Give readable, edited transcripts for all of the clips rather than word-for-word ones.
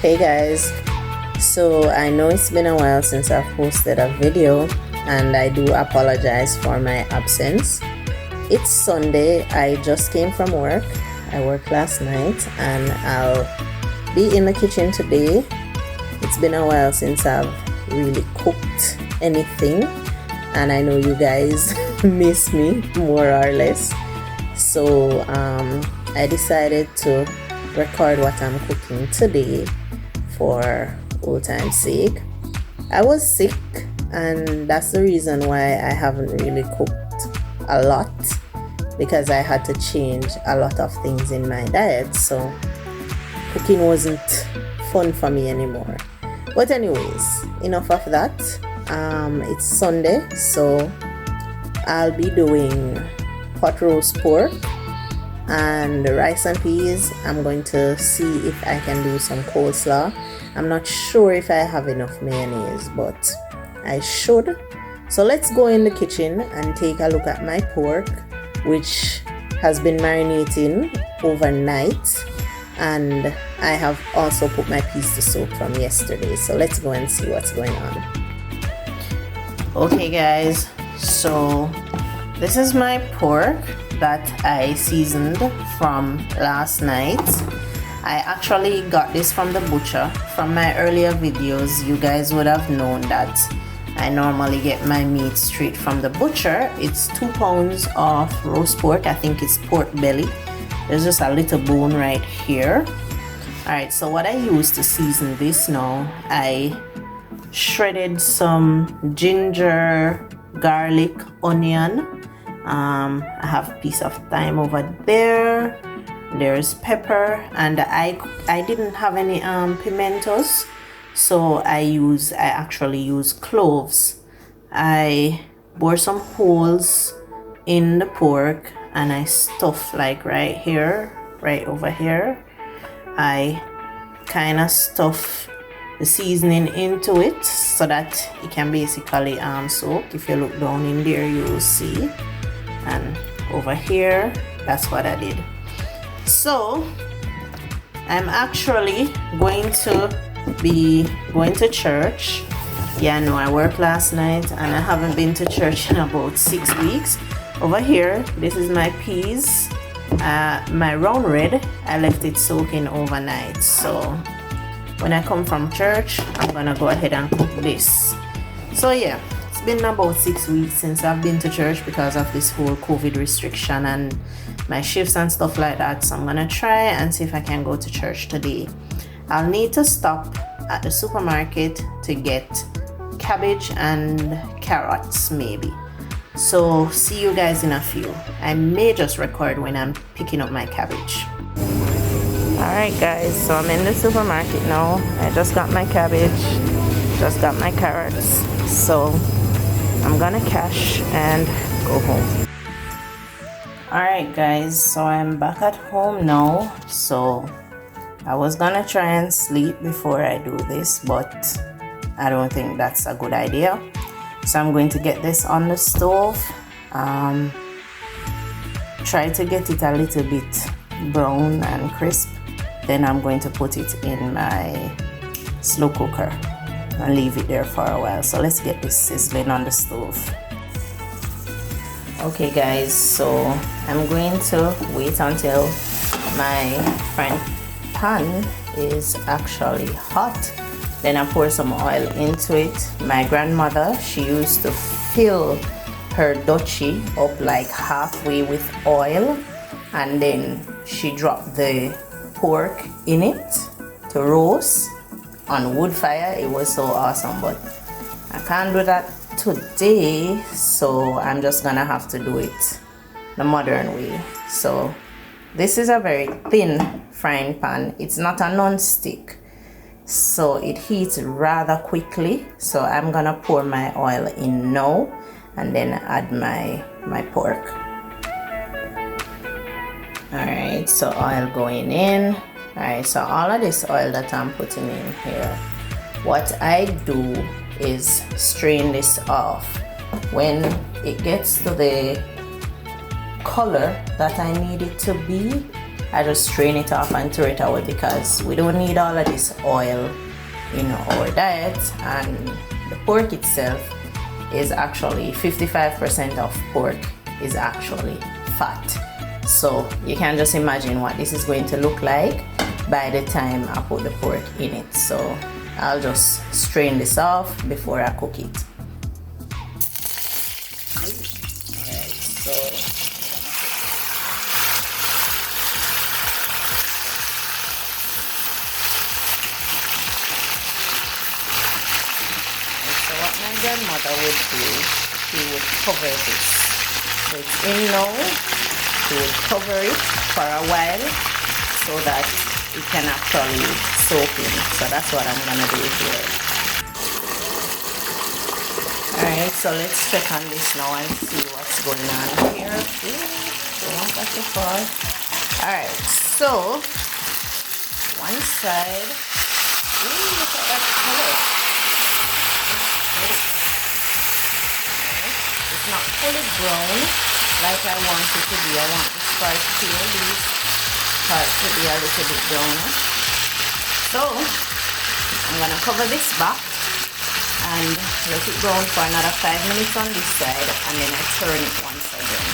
Hey guys, so I know it's been a while since I've posted a video and I do apologize for my absence. It's Sunday, I just came from work. I worked last night and I'll be in the kitchen today. It's been a while since I've really cooked anything and I know you guys miss me more or less. So I decided to record what I'm cooking today for old time's sake. I was sick and that's the reason why I haven't really cooked a lot, because I had to change a lot of things in my diet, so cooking wasn't fun for me anymore. But anyways, enough of that. It's Sunday, so I'll be doing pot roast pork and rice and peas. I'm going to see if I can do some coleslaw. I'm not sure if I have enough mayonnaise, but I should. So let's go in the kitchen and take a look at my pork, which has been marinating overnight, and I have also put my peas to soak from yesterday. So let's go and see what's going on. Okay guys, so this is my pork that I seasoned from last night. I actually got this from the butcher. From my earlier videos, you guys would have known that I normally get my meat straight from the butcher. It's 2 pounds of roast pork. I think it's pork belly. There's just a little bone right here. Alright, so what I use to season this now, I shredded some ginger, garlic, onion. I have a piece of thyme over there. There's pepper, and I didn't have any pimentos, so I actually use cloves. I bore some holes in the pork and I stuff like right here, right over here. I kind of stuff the seasoning into it so that it can basically soak. If you look down in there, you will see. And over here, that's what I did. So I'm actually going to be going to church. Yeah, I know I worked last night and I haven't been to church in about 6 weeks. Over here, this is my peas, my round red. I left it soaking overnight, so when I come from church, I'm gonna go ahead and cook this. So yeah, it's been about 6 weeks since I've been to church because of this whole COVID restriction and my shifts and stuff like that. So I'm gonna try and see if I can go to church today. I'll need to stop at the supermarket to get cabbage and carrots maybe. So see you guys in a few. I may just record when I'm picking up my cabbage. Alright guys, so I'm in the supermarket now. I just got my cabbage, just got my carrots. So I'm gonna cash and go home. Alright guys, so I'm back at home now. So I was gonna try and sleep before I do this, but I don't think that's a good idea. So I'm going to get this on the stove. Try to get it a little bit brown and crisp. Then I'm going to put it in my slow cooker and leave it there for a while. So let's get this sizzling on the stove. Okay guys, so I'm going to wait until my frying pan is actually hot. Then I pour some oil into it. My grandmother, she used to fill her duchy up like halfway with oil, and then she dropped the pork in it to roast on wood fire. It was so awesome, but I can't do that today, so I'm just gonna have to do it the modern way. So this is a very thin frying pan. It's not a non-stick, so it heats rather quickly. So I'm gonna pour my oil in now and then add my pork. Alright, so oil going in. Alright, so all of this oil that I'm putting in here, what I do is strain this off. When it gets to the color that I need it to be, I just strain it off and throw it away because we don't need all of this oil in our diet, and the pork itself is actually 55% of pork is actually fat. So you can just imagine what this is going to look like by the time I put the pork in it. So I'll just strain this off before I cook it. Alright, so what my grandmother would do, she would cover this. So it's in now, she would cover it for a while so that it can actually soak in. So that's what I'm gonna do here. Alright, so let's check on this now and see what's going on here. Don't want that to fall. Alright, so one side. Ooh, look at that color. It's not fully brown like I want it to be. I want this part to be a little bit browner. So I'm gonna cover this back and let it brown for another 5 minutes on this side, and then I turn it once again.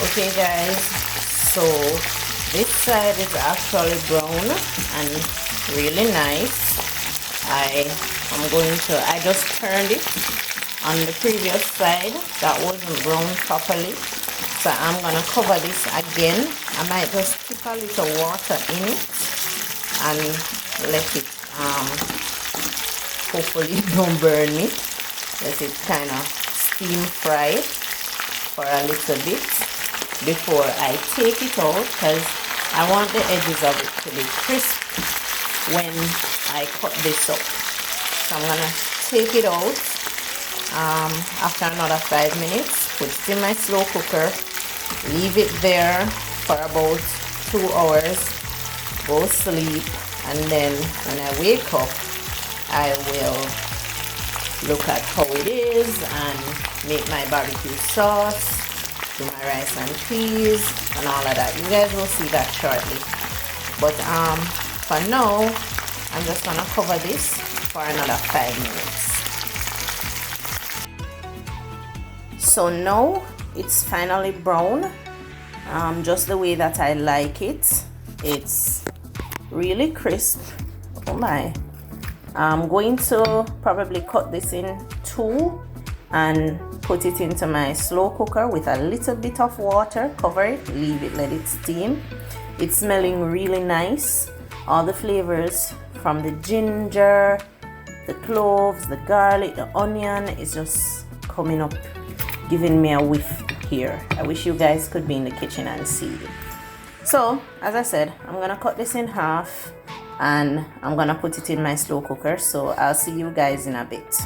Okay guys, so this side is actually brown and really nice. I just turned it on the previous side that wasn't brown properly, so I'm gonna cover this again. I might just put a little water in it and let it hopefully don't burn me. Let it kind of steam fry for a little bit before I take it out, because I want the edges of it to be crisp when I cut this up. So I'm gonna take it out after another 5 minutes, put it in my slow cooker, leave it there for about 2 hours, go sleep, and then when I wake up I will look at how it is and make my barbecue sauce, do my rice and peas and all of that. You guys will see that shortly, but for now I'm just gonna cover this for another 5 minutes. So now it's finally brown, just the way that I like it. It's really crisp. Oh my. I'm going to probably cut this in 2 and put it into my slow cooker with a little bit of water, cover it, leave it, let it steam. It's smelling really nice. All the flavors from the ginger, the cloves, the garlic, the onion is just coming up, giving me a whiff here. I wish you guys could be in the kitchen and see it. So as I said, I'm gonna cut this in half and I'm gonna put it in my slow cooker. So I'll see you guys in a bit.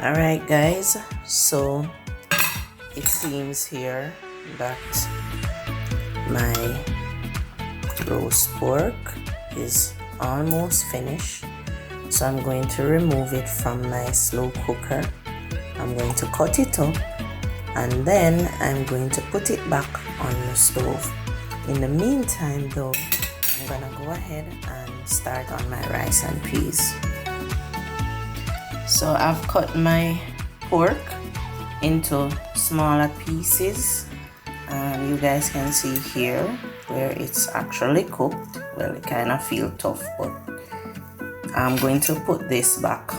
Alright guys, so it seems here that my roast pork is almost finished. So I'm going to remove it from my slow cooker. I'm going to cut it up and then I'm going to put it back on the stove. In the meantime though, I'm gonna go ahead and start on my rice and peas. So I've cut my pork into smaller pieces, and you guys can see here where it's actually cooked. Well, it kind of feels tough, but I'm going to put this back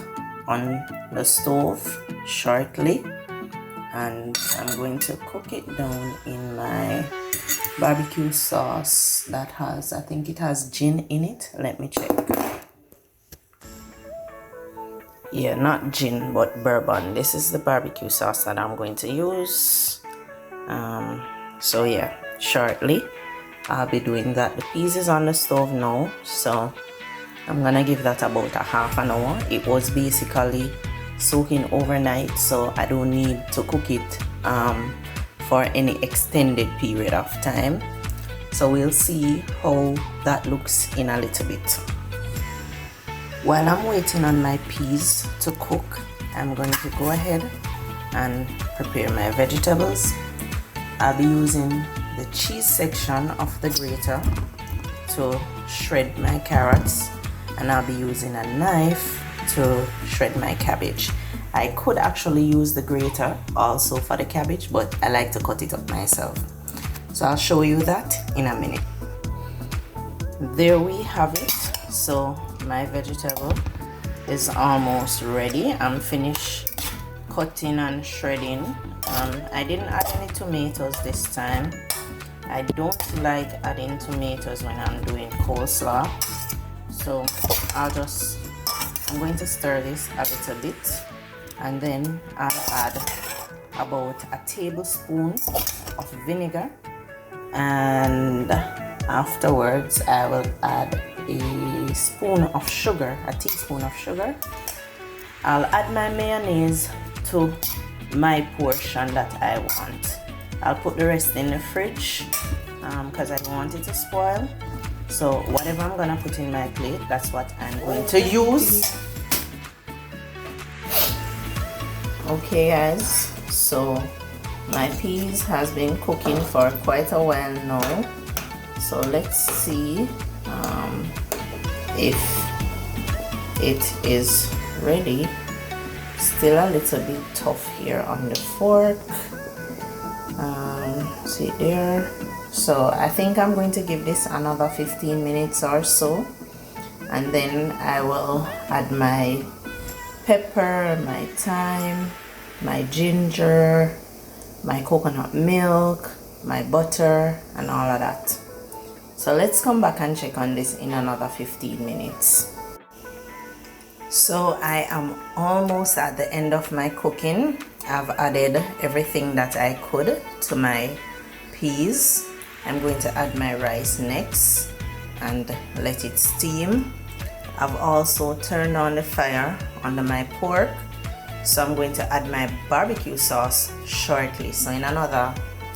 on the stove shortly, and I'm going to cook it down in my barbecue sauce that has, I think it has gin in it. Let me check. Yeah, not gin but bourbon. This is the barbecue sauce that I'm going to use. So yeah, shortly I'll be doing that. The peas is on the stove now, so I'm gonna give that about a half an hour. It was basically soaking overnight, so I don't need to cook it for any extended period of time. So we'll see how that looks in a little bit. While I'm waiting on my peas to cook, I'm going to go ahead and prepare my vegetables. I'll be using the cheese section of the grater to shred my carrots, and I'll be using a knife to shred my cabbage. I could actually use the grater also for the cabbage, but I like to cut it up myself. So I'll show you that in a minute. There we have it. So my vegetable is almost ready. I'm finished cutting and shredding. I didn't add any tomatoes this time. I don't like adding tomatoes when I'm doing coleslaw. So I'm going to stir this a little bit, and then I'll add about a tablespoon of vinegar, and afterwards I will add a teaspoon of sugar. I'll add my mayonnaise to my portion that I want. I'll put the rest in the fridge because I don't want it to spoil. So whatever I'm gonna put in my plate, that's what I'm going to use. Okay guys, so my peas has been cooking for quite a while now. So let's see if it is ready. Still a little bit tough here on the fork. See there. So I think I'm going to give this another 15 minutes or so, and then I will add my pepper, my thyme, my ginger, my coconut milk, my butter, and all of that. So let's come back and check on this in another 15 minutes. So I am almost at the end of my cooking. I've added everything that I could to my peas. I'm going to add my rice next and let it steam. I've also turned on the fire under my pork, so I'm going to add my barbecue sauce shortly. So in another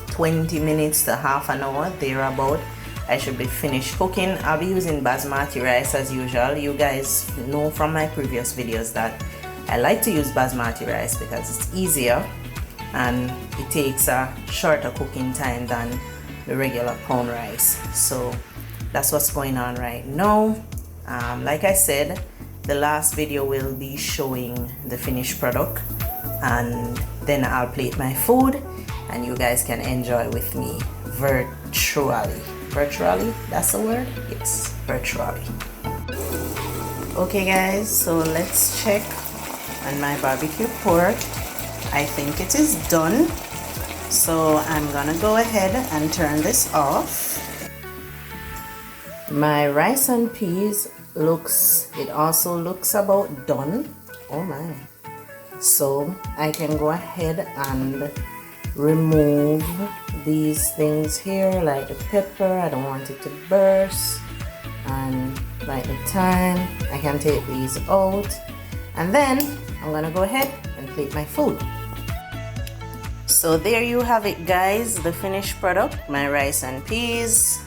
20 minutes to half an hour thereabout, I should be finished cooking. I'll be using basmati rice as usual. You guys know from my previous videos that I like to use basmati rice because it's easier and it takes a shorter cooking time than the regular brown rice. So that's what's going on right now. Like I said, the last video will be showing the finished product, and then I'll plate my food and you guys can enjoy with me virtually. Virtually, that's the word? Yes, virtually. Okay guys, so let's check on my barbecue pork. I think it is done. So I'm gonna go ahead and turn this off. My rice and peas also looks about done. Oh my. So I can go ahead and remove these things here, like the pepper. I don't want it to burst, and like the thyme, I can take these out, and then I'm gonna go ahead and plate my food. So there you have it guys, the finished product. My rice and peas,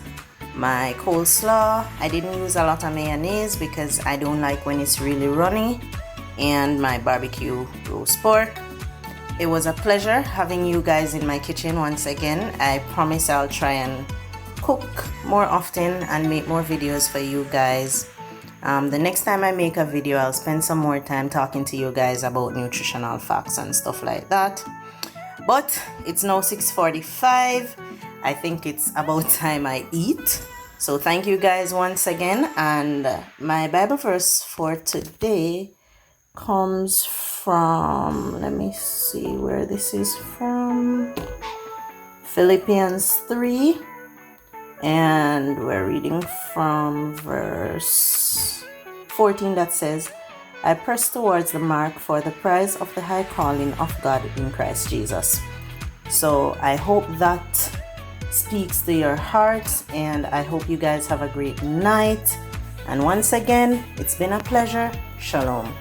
my coleslaw. I didn't use a lot of mayonnaise because I don't like when it's really runny, and my barbecue roast pork. It was a pleasure having you guys in my kitchen once again. I promise I'll try and cook more often and make more videos for you guys. The next time I make a video, I'll spend some more time talking to you guys about nutritional facts and stuff like that. But it's now 6:45. I think it's about time I eat. So thank you guys once again. And my Bible verse for today comes from, let me see where this is from, Philippians 3, and we're reading from verse 14 that says, I press towards the mark for the prize of the high calling of God in Christ Jesus. So I hope that speaks to your hearts, and I hope you guys have a great night. And once again, it's been a pleasure. Shalom.